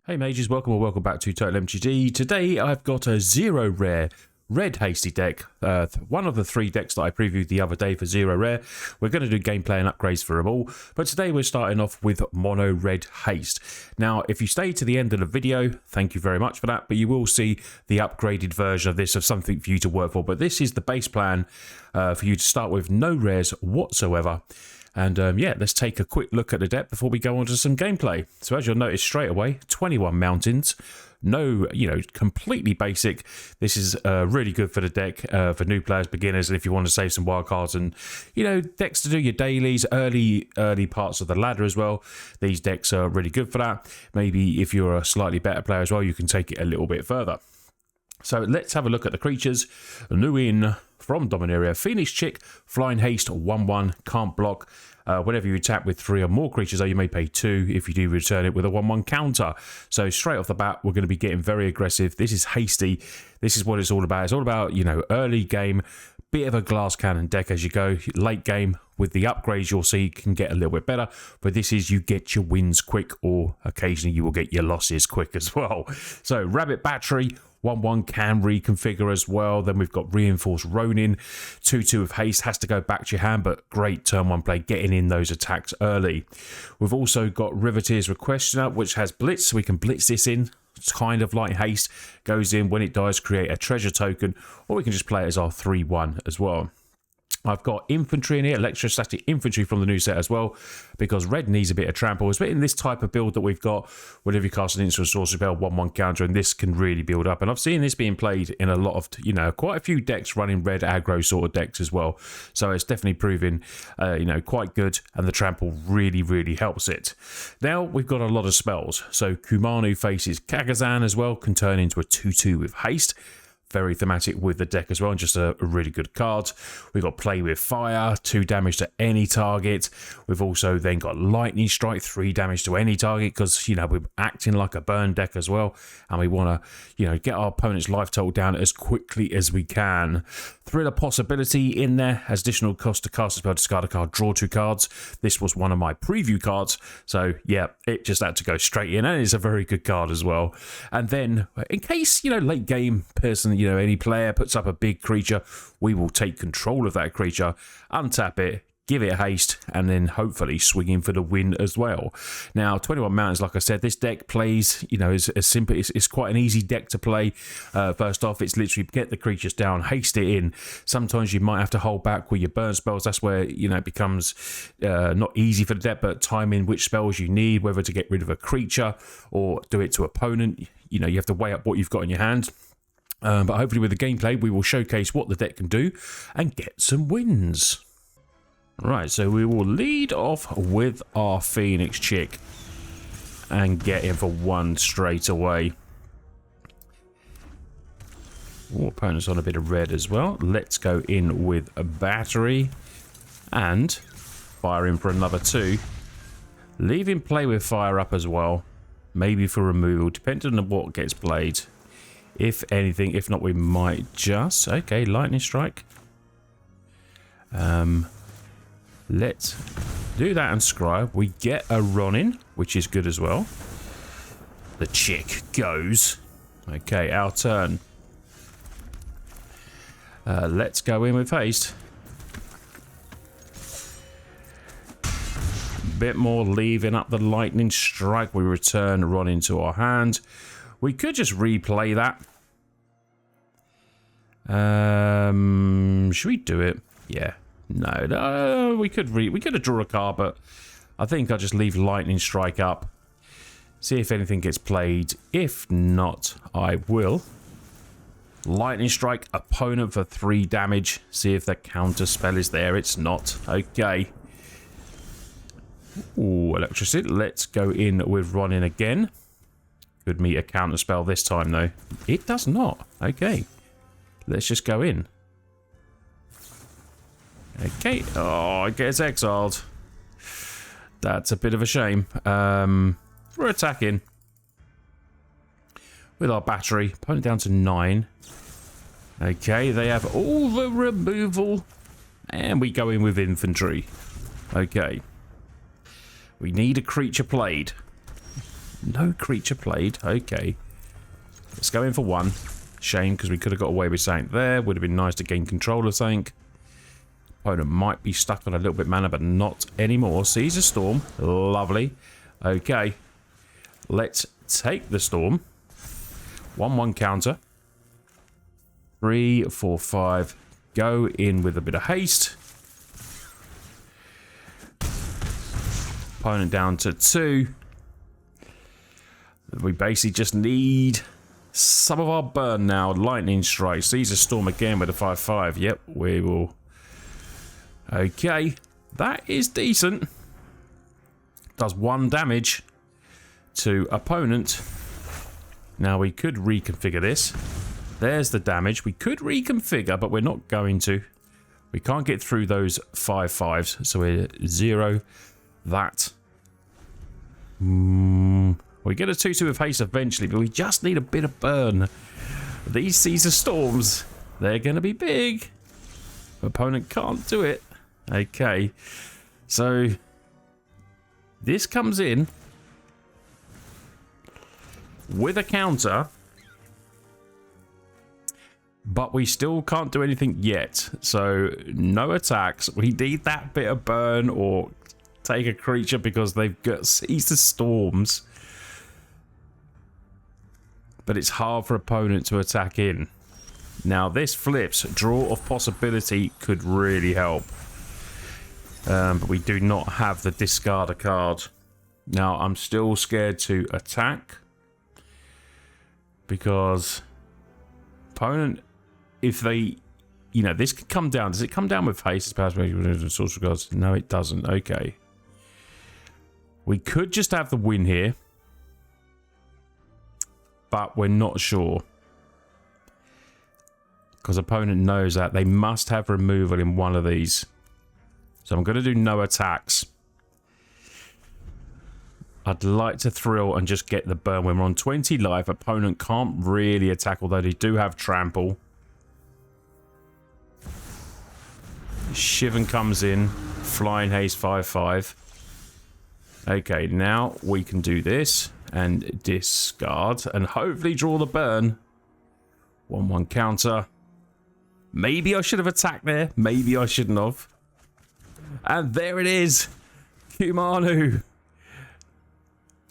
Hey mages, welcome or welcome back to Total MTG. Today I've got a 0 rare Red Hasty deck, one of the 3 decks that I previewed the other day for 0 rare. We're going to do gameplay and upgrades for them all, but today we're starting off with Mono Red Haste. Now, if you stay to the end of the video, thank you very much for that, but you will see the upgraded version of this, of something for you to work for. But this is the base plan for you to start with no rares whatsoever. And yeah, let's take a quick look at the deck before we go on to some gameplay. So as you'll notice straight away, 21 mountains. No, completely basic. This is really good for the deck, for new players, beginners, and if you want to save some wildcards and, decks to do your dailies, early parts of the ladder as well. These decks are really good for that. Maybe if you're a slightly better player as well, you can take it a little bit further. So let's have a look at the creatures. New in from Dominaria, Phoenix Chick, Flying Haste, 1/1, can't block. Whenever you attack with 3 or more creatures, though, you may pay 2 if you do return it with a 1/1 counter. So straight off the bat, we're going to be getting very aggressive. This is hasty. This is what it's all about. It's all about, early game, bit of a glass cannon deck as you go. Late game, with the upgrades, you'll see can get a little bit better. But this is you get your wins quick, or occasionally you will get your losses quick as well. So Rabbit Battery, 1/1 can reconfigure as well. Then we've got Reinforced Ronin, 2/2 of haste, has to go back to your hand, but great turn 1 play, getting in those attacks early. We've also got Riveteer's Requester, which has Blitz, so we can blitz this in. It's kind of like haste, goes in, when it dies, create a treasure token, or we can just play it as our 3/1 as well. I've got infantry in here, electrostatic infantry from the new set as well, because red needs a bit of trample. But in this type of build that we've got, whenever you cast an instant sorcery spell, 1/1 counter, and this can really build up. And I've seen this being played in a lot of, quite a few decks running red aggro sort of decks as well. So it's definitely proving, quite good, and the trample really, really helps it. Now we've got a lot of spells. So Kumano faces Kakkazan as well, can turn into a 2/2 with haste. Very thematic with the deck as well, and just a really good card. We've got Play with Fire, 2 damage to any target. We've also then got Lightning Strike, 3 damage to any target, because, we're acting like a burn deck as well, and we want to, get our opponent's life total down as quickly as we can. Thriller Possibility in there, as additional cost to cast a spell, discard a card, draw 2 cards. This was one of my preview cards, so yeah, it just had to go straight in, and it's a very good card as well. And then, in case, late game person, any player puts up a big creature, we will take control of that creature, untap it, give it haste, and then hopefully swing in for the win as well. Now, 21 mountains, like I said, this deck plays, is as simple. It's quite an easy deck to play. First off, it's literally get the creatures down, haste it in. Sometimes you might have to hold back with your burn spells. That's where, it becomes not easy for the deck, but timing which spells you need, whether to get rid of a creature or do it to opponent. You have to weigh up what you've got in your hand. But hopefully with the gameplay, we will showcase what the deck can do and get some wins. Right, so we will lead off with our Phoenix Chick and get in for 1 straight away. Ooh, opponent's on a bit of red as well. Let's go in with a battery and fire in for another 2. Leave him Play with Fire up as well, maybe for removal, depending on what gets played. If anything, if not, we might just... Okay, Lightning Strike. Let's do that and Scribe. We get a Ronin, which is good as well. The Chick goes. Okay, our turn. Let's go in with haste. Bit more leaving up the Lightning Strike. We return Ronin to our hand. We could just replay that. Should we do it? Yeah. No, we could have drawn a card, but I think I'll just leave Lightning Strike up. See if anything gets played. If not, I will. Lightning Strike, opponent for 3 damage. See if the counter spell is there. It's not. Okay. Ooh, electricity. Let's go in with Ronin again. Could meet a counter spell this time, though. It does not. Okay. Let's just go in. Okay. Oh, it gets exiled. That's a bit of a shame. We're attacking with our battery. Opponent down to 9. Okay, they have all the removal. And we go in with infantry. Okay. We need a creature played. No creature played. Okay. Let's go in for one. Shame, because we could have got away with something there. Would have been nice to gain control of something. Opponent might be stuck on a little bit mana, but not anymore. Caesar Storm. Lovely. Okay. Let's take the Storm. 1/1 counter. 3, 4, 5. Go in with a bit of haste. Opponent down to 2. We basically just need some of our burn now. Lightning Strike. Caesar Storm again with a 5/5. Yep, we will. Okay. That is decent. Does 1 damage to opponent. Now we could reconfigure this. There's the damage. We could reconfigure, but we're not going to. We can't get through those 5/5s, so we're 0 that. We get a 2/2 with haste eventually, but we just need a bit of burn. These Caesar Storms, they're going to be big. Opponent can't do it. Okay, so this comes in with a counter, but we still can't do anything yet. So no attacks. We need that bit of burn or take a creature because they've got Caesar Storms. But it's hard for opponent to attack in. Now this flips. Draw of possibility could really help. But we do not have the discard a card. Now I'm still scared to attack. Because opponent, if they, you know, this could come down. Does it come down with haste? Sorcerer cards? No, it doesn't. Okay. We could just have the win here. But we're not sure. Because opponent knows that they must have removal in one of these. So I'm going to do no attacks. I'd like to thrill and just get the burn. When we're on 20 life, opponent can't really attack, although they do have trample. Shivan comes in. Flying haste 5/5. Okay, now we can do this and discard and hopefully draw the burn. 1/1 counter. Maybe I should have attacked there. Maybe I shouldn't have. And there it is. Kumano.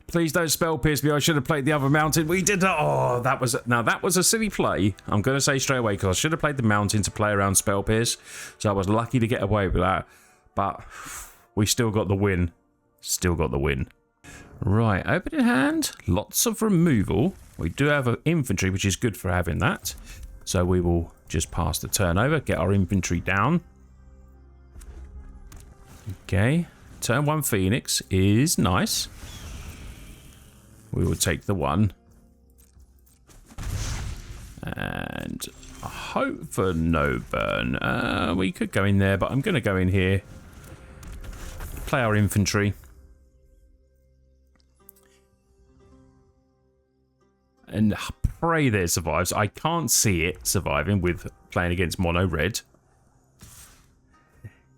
Please don't spell pierce me. I should have played the other mountain. We did not. Oh, that was a silly play. I'm going to say straight away because I should have played the mountain to play around spell pierce. So I was lucky to get away with that. But we still got the win. Still got the win. Right, opening hand. Lots of removal. We do have an infantry, which is good for having that. So we will just pass the turn over. Get our infantry down. Okay. Turn 1 Phoenix is nice. We will take the 1. And hope for no burn. We could go in there, but I'm going to go in here. Play our infantry. And pray that it survives. I can't see it surviving with playing against mono red.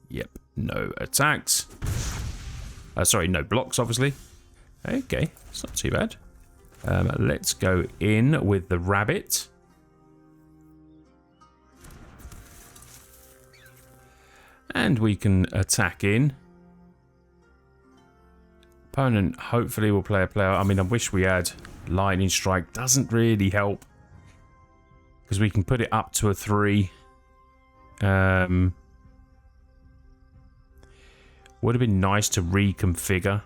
Yep, no attacks. Sorry, no blocks, obviously. Okay, it's not too bad. Let's go in with the rabbit. And we can attack in. Opponent hopefully will play a player. I mean, I wish we had lightning strike. Doesn't really help. Because we can put it up to a 3. Would have been nice to reconfigure.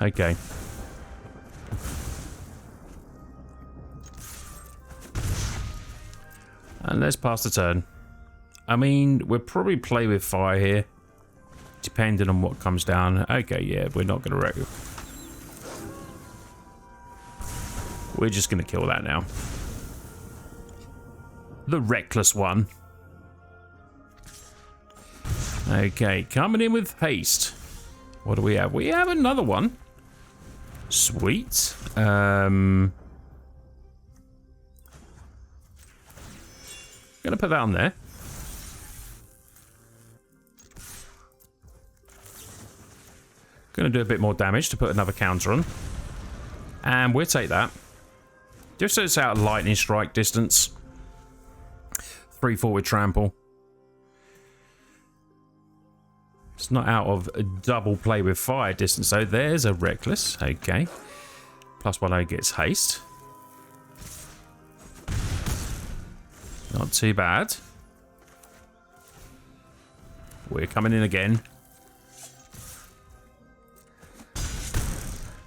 Okay. And let's pass the turn. I mean, we'll probably play with fire here. Depending on what comes down. Okay, yeah, we're not going to wreck it. We're just going to kill that now. The reckless one. Okay, coming in with haste. What do we have? We have another one. Sweet. Gonna put that on there. Going to do a bit more damage to put another counter on. And we'll take that. Just so it's out of lightning strike distance. 3 forward trample. It's not out of a double play with fire distance, so there's a reckless. Okay. +1 gets haste. Not too bad. We're coming in again.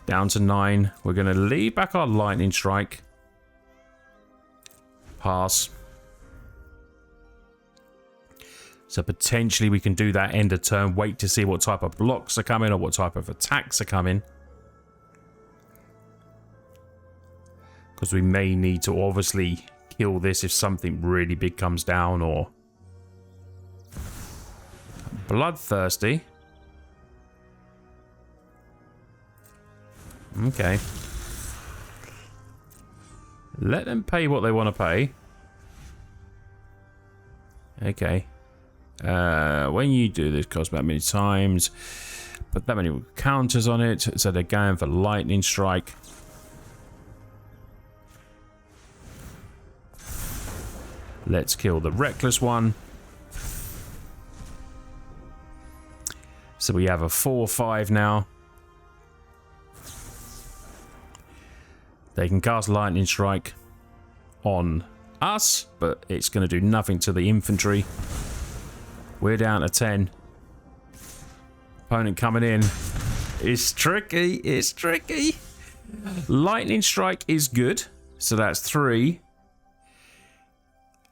Down to 9. We're going to leave back our lightning strike. Pass. So potentially we can do that end of turn. Wait to see what type of blocks are coming or what type of attacks are coming. Because we may need to obviously kill this if something really big comes down or... Bloodthirsty. Okay. Let them pay what they want to pay. Okay. When you do this, cost that many times. Put that many counters on it. So they're going for lightning strike. Let's kill the reckless one. So we have a 4/5 now. They can cast lightning strike on us, but it's going to do nothing to the infantry. We're down to 10. Opponent coming in. It's tricky. It's tricky. Lightning strike is good. So that's 3,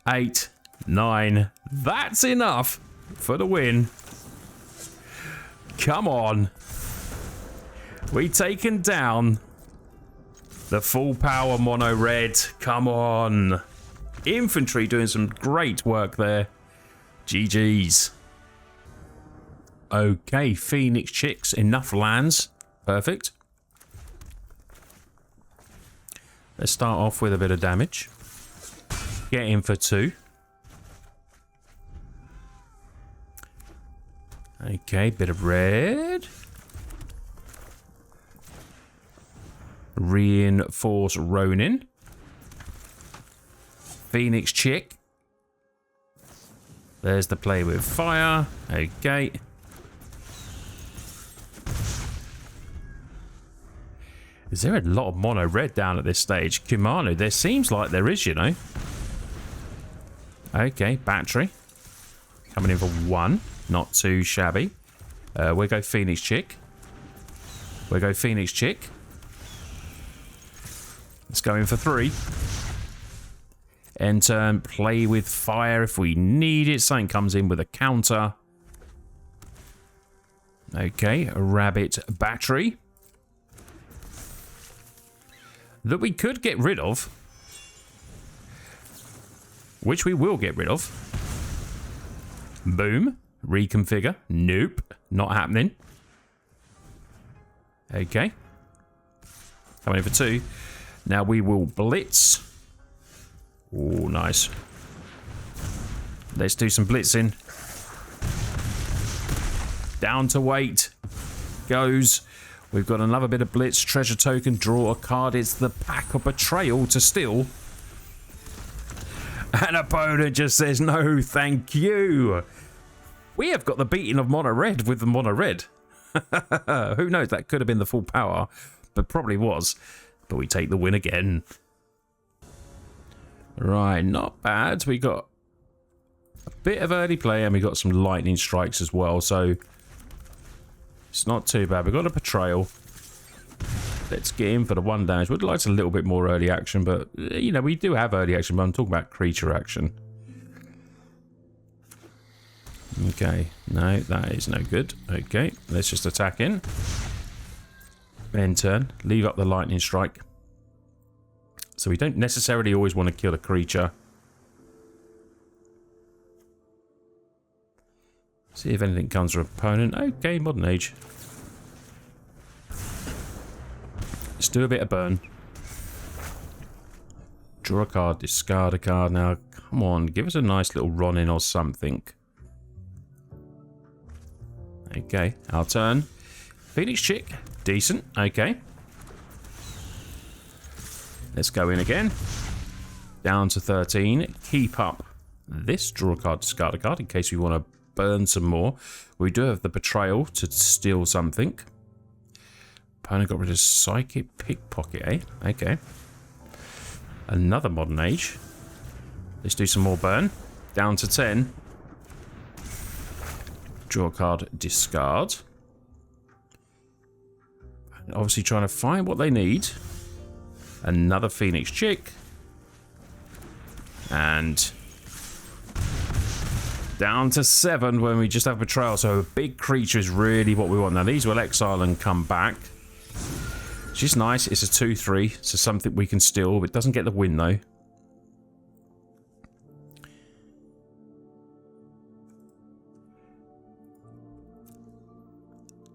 8, 9. That's enough for the win. Come on. We've taken down the full power mono red. Come on. Infantry doing some great work there. GG's. Okay, Phoenix Chicks. Enough lands. Perfect. Let's start off with a bit of damage. Get in for 2. Okay, bit of red. Reinforced Ronin. Phoenix Chick. There's the play with fire. Okay. Is there a lot of mono red down at this stage? Kumano, there seems like there is, you know. Okay, battery. Coming in for 1. Not too shabby. We'll go Phoenix Chick. We'll go Phoenix Chick. Let's go in for 3. End turn, play with fire if we need it. Something comes in with a counter. Okay, a rabbit battery. That we could get rid of. Which we will get rid of. Boom. Reconfigure. Nope. Not happening. Okay. Coming in for 2. Now we will blitz. Oh, nice. Let's do some blitzing. Down to 8. Goes. We've got another bit of blitz. Treasure token. Draw a card. It's the pack of Betrayal to steal. An opponent just says, no, thank you. We have got the beating of mono red with the mono red. Who knows? That could have been the full power, but probably was. But we take the win again. Right, not bad. We got a bit of early play and we got some lightning strikes as well. So it's not too bad. We got a Betrayal. Let's get in for the 1 damage. Would like a little bit more early action, but you know, we do have early action, but I'm talking about creature action. Okay, no, that is no good. Okay, let's just attack in. End turn, leave up the lightning strike. So we don't necessarily always want to kill a creature. See if anything comes from opponent. Okay, Modern Age. Let's do a bit of burn. Draw a card, discard a card. Now, come on, give us a nice little Ronin or something. Okay, our turn. Phoenix Chick. Decent. Okay. Let's go in again. Down to 13. Keep up this. Draw a card, discard a card in case we want to burn some more. We do have the Betrayal to steal something. Opponent got rid of Psychic Pickpocket, eh? Okay. Another Modern Age. Let's do some more burn. Down to 10. Draw a card, discard. Obviously trying to find what they need. Another Phoenix Chick. And down to 7 when we just have Betrayal. So a big creature is really what we want. Now these will exile and come back. Which is nice. It's a 2/3. So something we can steal. It doesn't get the win though.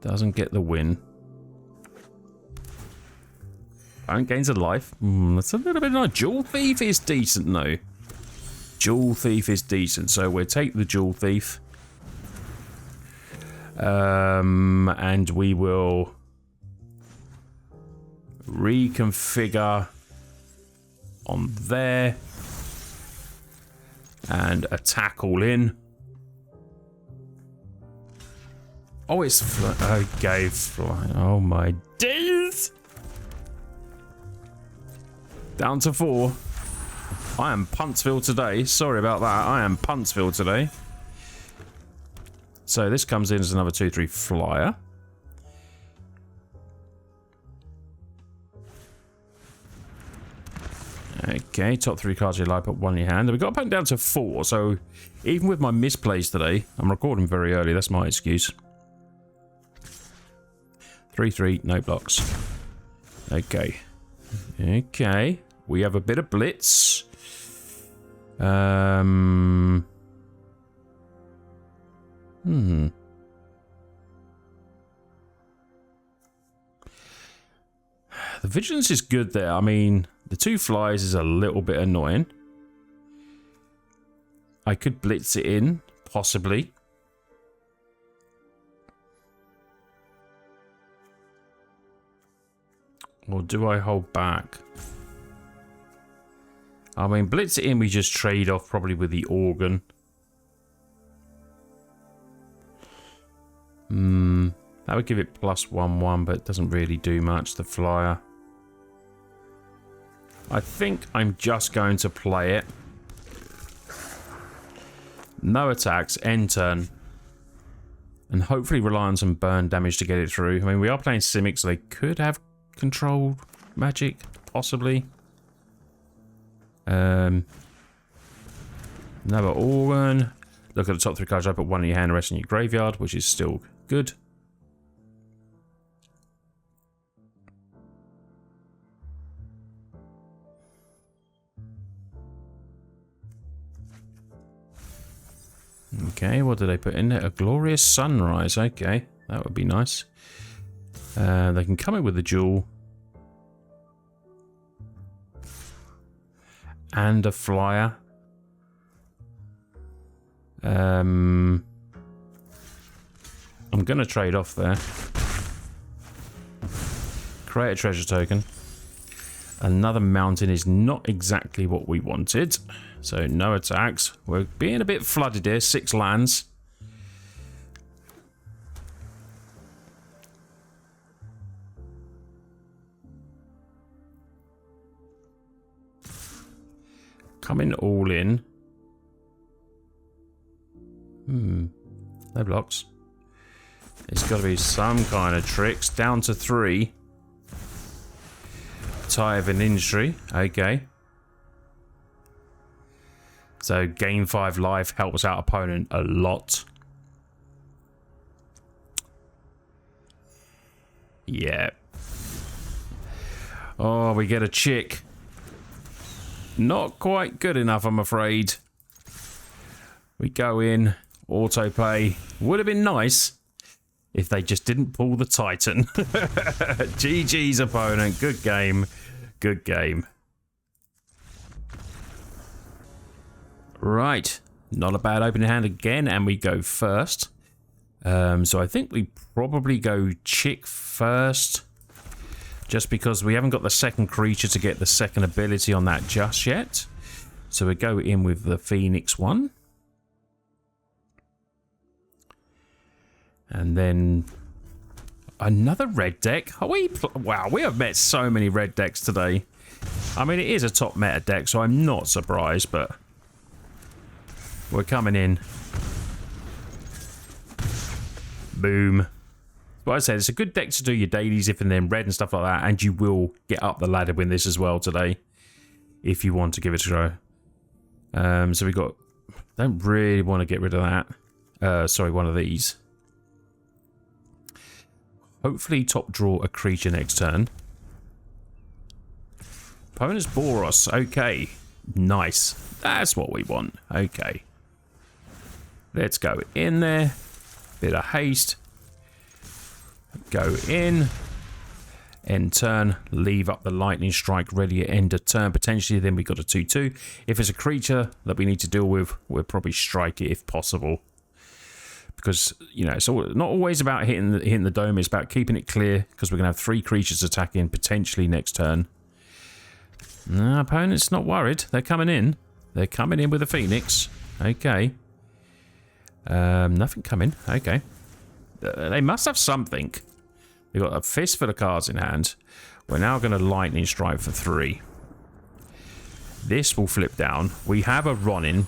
Doesn't get the win. Opponent gains a life. That's a little bit nice. Jewel Thief is decent though. Jewel Thief is decent. So we'll take the Jewel Thief. And we will reconfigure on there. And attack all in. Oh, it's okay, flying. Oh my days! Down to 4. I am Puntsville today. Sorry about that. I am Puntsville today. So this comes in as another 2/3 flyer. Okay, top 3 cards you like, put 1 in your hand. And we've got opponent down to 4. So even with my misplays today, I'm recording very early. That's my excuse. 3/3, no blocks. Okay. Okay. We have a bit of blitz. The vigilance is good there. I mean, the 2 flies is a little bit annoying. I could blitz it in, possibly. Or do I hold back? I mean, blitz it in, we just trade off probably with the organ. That would give it +1/1, but it doesn't really do much, the flyer. I think I'm just going to play it. No attacks, end turn. And hopefully rely on some burn damage to get it through. I mean, we are playing Simic, so they could have control magic, possibly. Another organ. Look at the top 3 cards. I put 1 in your hand, the rest in your graveyard, which is still good. Okay, what do they put in there? A glorious sunrise. Okay, that would be nice. They can come in with the jewel. And a flyer. I'm going to trade off there. Create a treasure token. Another mountain is not exactly what we wanted. So no attacks. We're being a bit flooded here. 6 lands. Coming all in. No blocks. It's got to be some kind of tricks. Down to 3. Tie of an industry. Okay. So gain 5 life helps out opponent a lot. Yeah. Oh, we get a chick. Not quite good enough, I'm afraid. We go in, auto pay. Would have been nice if they just didn't pull the Titan. GG's opponent. Good game. Good game. Right. Not a bad opening hand again, and we go first. So I think we probably go Chick first. Just because we haven't got the second creature to get the second ability on that just yet. So we go in with the Phoenix one. And then another red deck. Wow, we have met so many red decks today. I mean, it is a top meta deck, so I'm not surprised, but we're coming in. Boom. But I said, it's a good deck to do your dailies if and then red and stuff like that, and you will get up the ladder with this as well today, if you want to give it a go. So we got, don't really want to get rid of that. Sorry, one of these. Hopefully top draw a creature next turn. Opponent's Boros. Okay. Nice. That's what we want. Okay. Let's go in there. Bit of haste. Go in. End turn. Leave up the lightning strike ready at end of turn. Potentially then we got a 2-2. If it's a creature that we need to deal with, we'll probably strike it if possible. Because, you know, it's not always about hitting the dome. It's about keeping it clear. Because we're going to have 3 creatures attacking potentially next turn. No, opponent's not worried. They're coming in. They're coming in with a Phoenix. Okay. Nothing coming. Okay. They must have something. They've got a fistful of cards in hand. We're now going to lightning strike for 3. This will flip down. We have a Ronin.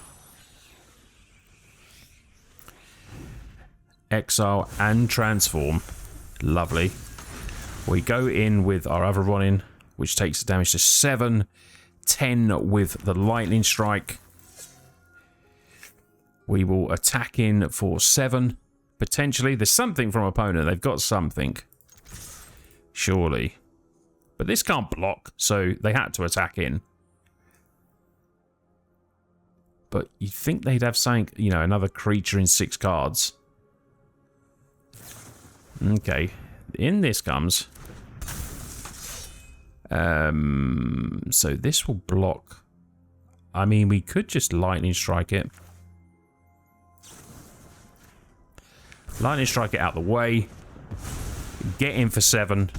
Exile and transform. Lovely. We go in with our other Ronin, which takes the damage to 7. 10 with the lightning strike. We will attack in for 7. Potentially. There's something from opponent. They've got something. Surely. But this can't block, so they had to attack in. But you'd think they'd have something, you know, another creature in 6 cards. Okay. In this comes. So this will block. I mean, we could just lightning strike it. Lightning strike it out the way. Get in for 7.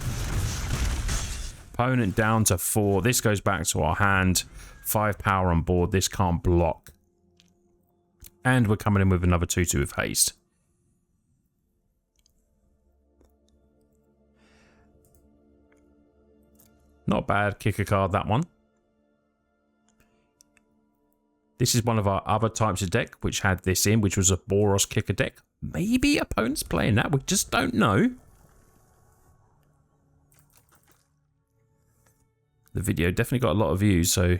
Opponent down to 4. This goes back to our hand. 5 power on board. This can't block. And we're coming in with another 2-2 with haste. Not bad. Kick a card, that one. This is one of our other types of deck, which had this in, which was a Boros kicker deck. Maybe opponent's playing that. We just don't know. The video definitely got a lot of views, so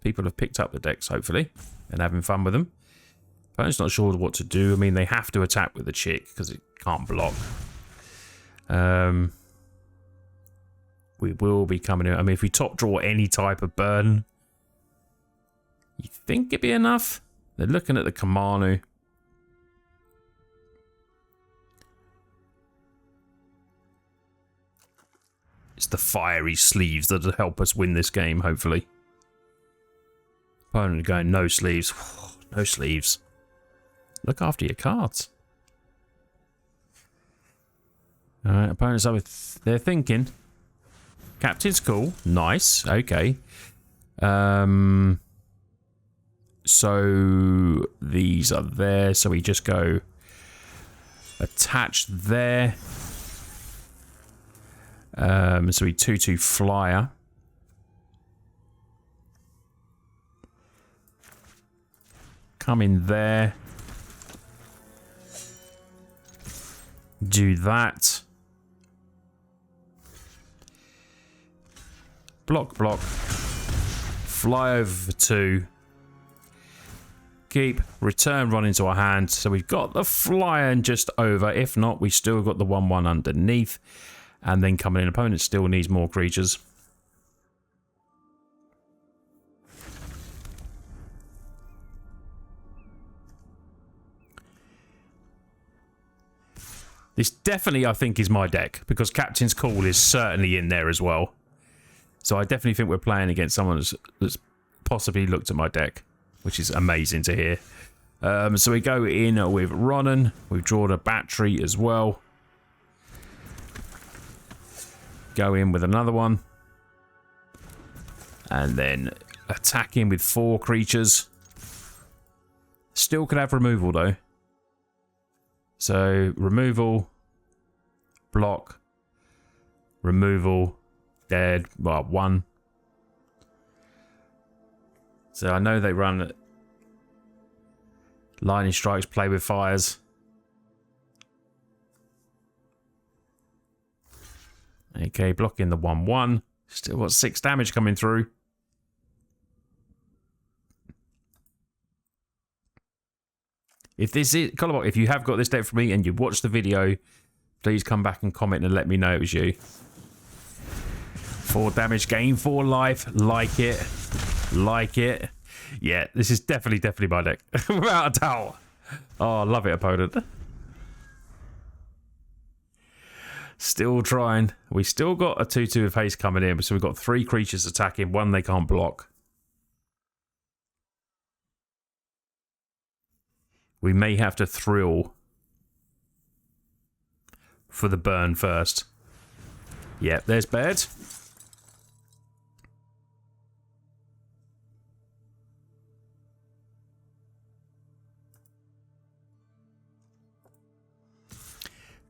people have picked up the decks, hopefully, and having fun with them. Opponent's not sure what to do. I mean, they have to attack with the chick, because it can't block. We will be coming in. I mean, if we top draw any type of burn, you think it'd be enough? They're looking at the Kumano. It's the fiery sleeves that'll help us win this game, hopefully. Opponent going, no sleeves. No sleeves. Look after your cards. Alright, opponents are with... They're thinking. Captain's cool. Nice. Okay. So these are there. So we just go attach there. So we 2-2 flyer. Come in there. Do that. Block, block. Fly over for 2. Keep. Return Ronin into our hand. So we've got the flyer and just over. If not, we still got the 1-1 underneath. And then coming in, opponent still needs more creatures. This definitely, I think, is my deck. Because Captain's Call is certainly in there as well. So I definitely think we're playing against someone that's possibly looked at my deck. Which is amazing to hear. So we go in with Ronin. We've drawn a battery as well. Go in with another one. And then attack in with 4 creatures. Still could have removal though. So removal, block, removal, dead, well, 1. So I know they run lightning strikes, play with fires. Okay, blocking the 1/1. Still got 6 damage coming through. If this is Colobot, if you have got this deck for me and you've watched the video, please come back and comment and let me know it was you. 4 damage, gain 4 life. Like it. Like it. Yeah, this is definitely my deck. Without a doubt. Oh, I love it, opponent. Still trying. We still got a 2/2 of haste coming in, so we've got 3 creatures attacking, 1 they can't block. We may have to thrill for the burn first. Yep, there's Baird.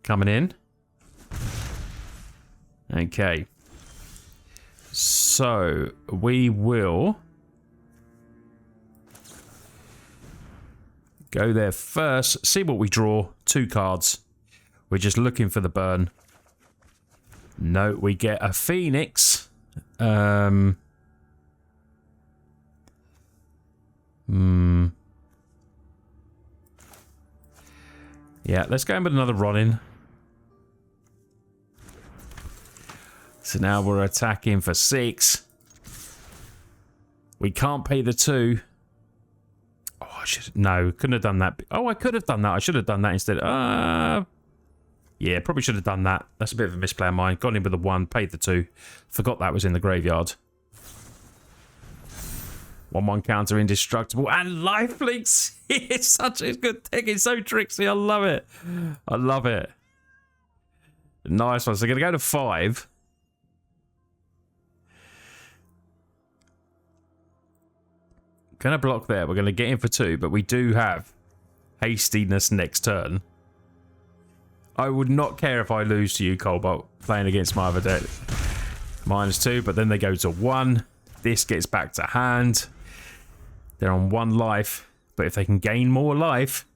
Coming in. Okay. So, we will go there first. See what we draw. 2 cards. We're just looking for the burn. No, we get a Phoenix. Yeah, let's go in with another Ronin. So now we're attacking for 6. We can't pay the 2. Oh, I should... No, couldn't have done that. Oh, I could have done that. I should have done that instead. Yeah, probably should have done that. That's a bit of a misplay of mine. Gone in with the 1, paid the 2. Forgot that was in the graveyard. 1/1 counter, indestructible, and lifelinks. It's such a good deck. It's so tricksy. I love it. I love it. Nice one. So we're going to go to 5. Gonna block there. We're going to get in for 2, but we do have hastiness next turn. I would not care if I lose to you, Cobalt, playing against my other deck. -2, but then they go to 1. This gets back to hand. They're on 1 life, but if they can gain more life,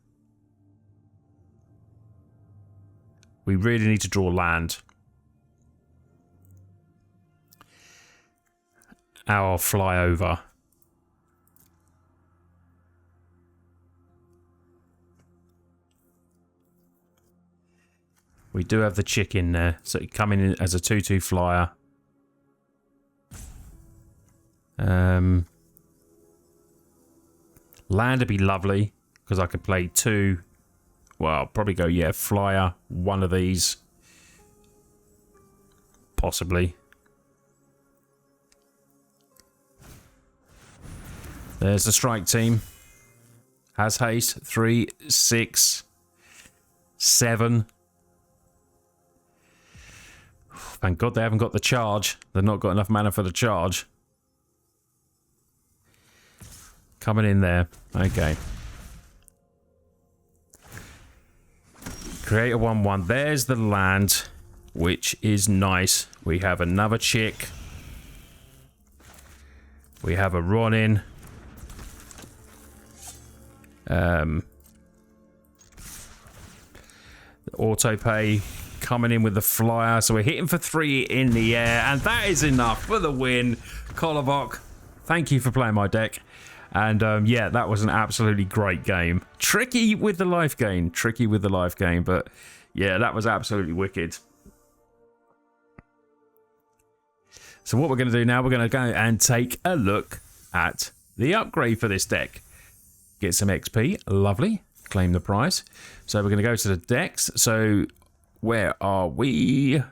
we really need to draw land. I'll fly over. We do have the chick in there, so coming in as a 2/2 flyer. Land would be lovely, because I could play 2. Well, I'll probably go, yeah, flyer, 1 of these. Possibly. There's the strike team. Has haste. 3, 6, 7. Thank God they haven't got the charge. They've not got enough mana for the charge. Coming in there. Okay. Create a 1/1. There's the land, which is nice. We have another chick. We have a Ronin. Auto pay coming in with the flyer. So we're hitting for 3 in the air. And that is enough for the win. Kolobok, thank you for playing my deck. And yeah, that was an absolutely great game. Tricky with the life gain. Tricky with the life gain. But yeah, that was absolutely wicked. So what we're going to do now, we're going to go and take a look at the upgrade for this deck. Get some XP. Lovely. Claim the prize. So we're going to go to the decks. So where are we?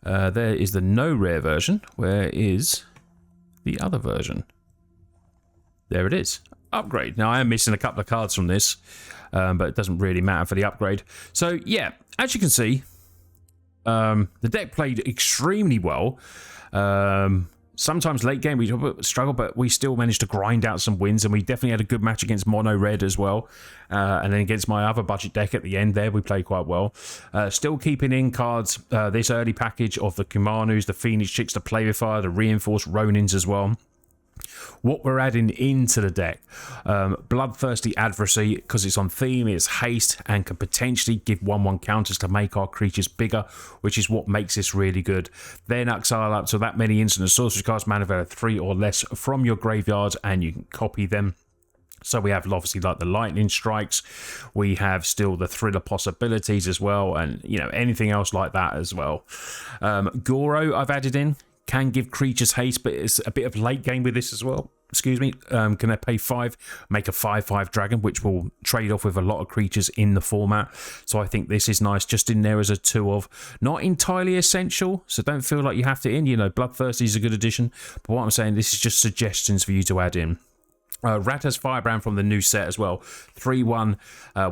There is the no rare version. Where is the other version? There it is. upgrade. Now, I am missing a couple of cards from this, but it doesn't really matter for the upgrade. So, yeah, as you can see, the deck played extremely well. Sometimes late game we struggle, but we still managed to grind out some wins, and we definitely had a good match against Mono Red as well. And then against my other budget deck at the end there, we played quite well. Still keeping in cards this early package of the Kumanos, the Phoenix Chicks, the Play with Fire, the Reinforced Ronins as well. What we're adding into the deck, Bloodthirsty Adversary, because it's on theme, it's haste and can potentially give 1/1 counters to make our creatures bigger, which is what makes this really good. Then exile up to that many instant and sorcery cards, mana value 3 or less from your graveyard, and you can copy them. So we have obviously like the lightning strikes, we have still the thriller possibilities as well, and you know, anything else like that as well. Goro I've added in. Can give creatures haste, but it's a bit of late game with this as well. Excuse me. Can they pay 5, make a 5/5 dragon, which will trade off with a lot of creatures in the format. So I think this is nice, just in there as a 2 of. Not entirely essential, so don't feel like you have to in. You know, Bloodthirsty is a good addition, but what I'm saying, this is just suggestions for you to add in. Ratha's Firebrand from the new set as well. 3/1.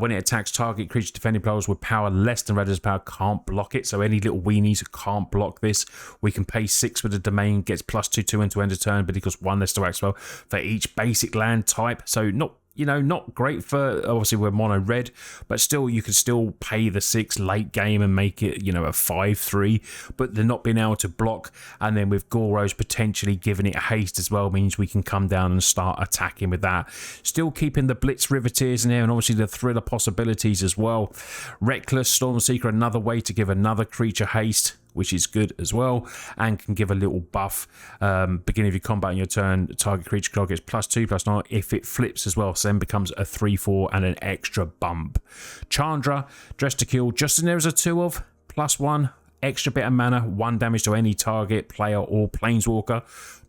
When it attacks target creature defending players with power less than Ratha's power can't block it. So any little weenies can't block this. We can pay 6 with the domain, gets +2/2 into end of turn, but it costs 1 less to act spell for each basic land type. So not, you know, not great for, obviously we're mono red, but still you can still pay the 6 late game and make it, you know, a 5/3, but they're not being able to block. And then with Goro's potentially giving it haste as well means we can come down and start attacking with that. Still keeping the Blitz Riveteers in there, and obviously the thriller possibilities as well. Reckless Stormseeker, another way to give another creature haste, which is good as well, and can give a little buff. Beginning of your combat on your turn, the target creature card gets +2/+9 if it flips as well, so then becomes a 3/4 and an extra bump. Chandra, Dress to Kill, just in there as a 2 of, +1, extra bit of mana, 1 damage to any target, player or planeswalker.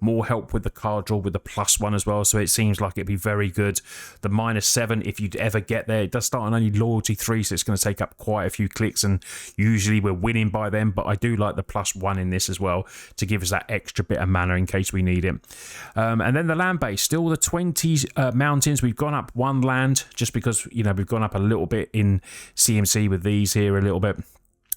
More help with the card draw with the +1 as well, so it seems like it'd be very good. The -7, if you'd ever get there, it does start on only loyalty 3, so it's going to take up quite a few clicks, and usually we're winning by them, but I do like the +1 in this as well to give us that extra bit of mana in case we need it. And then the land base, still the 20 mountains. We've gone up 1 land just because, you know, we've gone up a little bit in CMC with these here a little bit.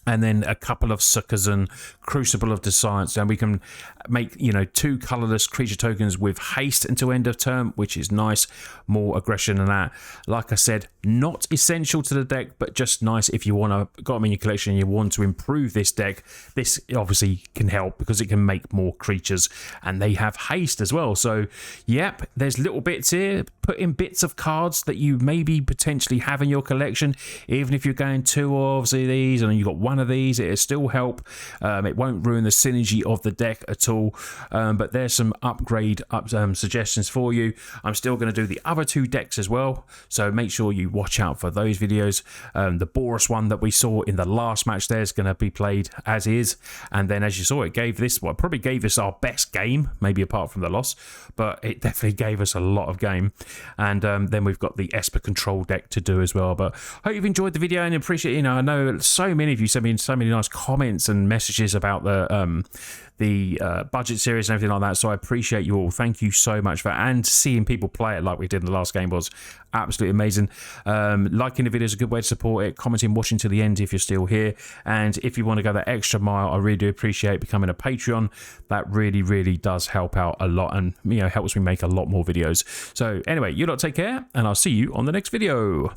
And then a couple of Kakkazan, Crucible of Defiance, and we can make, you know, 2 colorless creature tokens with haste until end of turn, which is nice. More aggression than that. Like I said, not essential to the deck, but just nice if you want to got them in your collection and you want to improve this deck. This obviously can help because it can make more creatures, and they have haste as well. So, yep, there's little bits here. Put in bits of cards that you maybe potentially have in your collection, even if you're going 2 of these and you've got 1 of these, it'll still help. It won't ruin the synergy of the deck at all, but there's some upgrade suggestions for you. I'm still going to do the other 2 decks as well, so make sure you watch out for those videos. The Boros one that we saw in the last match there is going to be played as is, and then as you saw, it gave this, well, probably gave us our best game, maybe apart from the loss, but it definitely gave us a lot of game. And then we've got the Esper control deck to do as well. But hope you've enjoyed the video and appreciate, you know, I know so many of you sent me so many nice comments and messages about the budget series and everything like that, so I appreciate you all. Thank you so much for that, and seeing people play it like we did in the last game was absolutely amazing. Liking the video is a good way to support it, commenting, watching to the end if you're still here, and if you want to go that extra mile, I really do appreciate becoming a Patreon. That really does help out a lot, and, you know, helps me make a lot more videos. So anyway, you lot take care, and I'll see you on the next video.